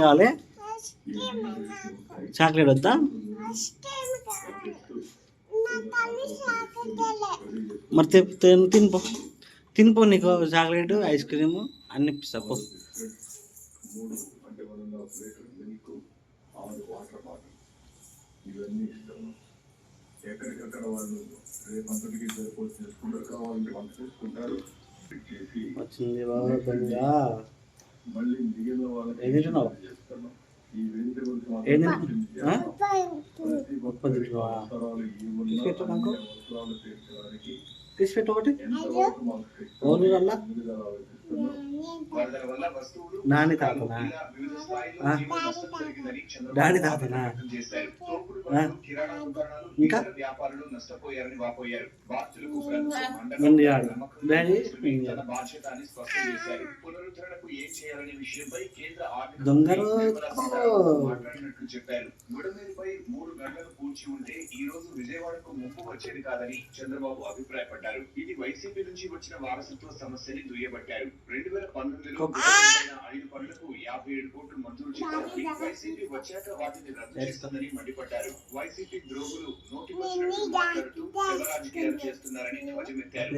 కావాలి చాక్లెట్ వద్దా మరి తినిపో తినిపో నీకు చాక్లెట్ ఐస్ క్రీము అన్ని ఇప్పిస్తా పో వచ్చింది బాబా దొంగ ఏం తింటున్నావు ఏం తీసిపెట్టు ఒకటి ఓన్లీ వల్ల నాని తాతనా డాడీ తాతనా ఇంకా డాడీ దొంగరు చెప్పారు. గుడమేరుపై 3 గంటలు కూర్చి ఉంటే ఈ రోజు విజయవాడకు ముప్పు వచ్చేది కాదని చంద్రబాబు అభిప్రాయపడ్డారు. ఇది వైసీపీ నుంచి వచ్చిన వారసత్వ సమస్యని దుయ్యబట్టారు. 2019లో 5 పనులకు 57 కోట్లు మంజూరు చేశారని వైసీపీ వచ్చాక వాటిని రద్దు చేస్తుందని మండిపడ్డారు. వైసీపీ ద్రోగులు నోటికొచ్చినట్టు మాట్లాడుతూ రాజకీయాలు చేస్తున్నారని ధ్వజమెత్తారు.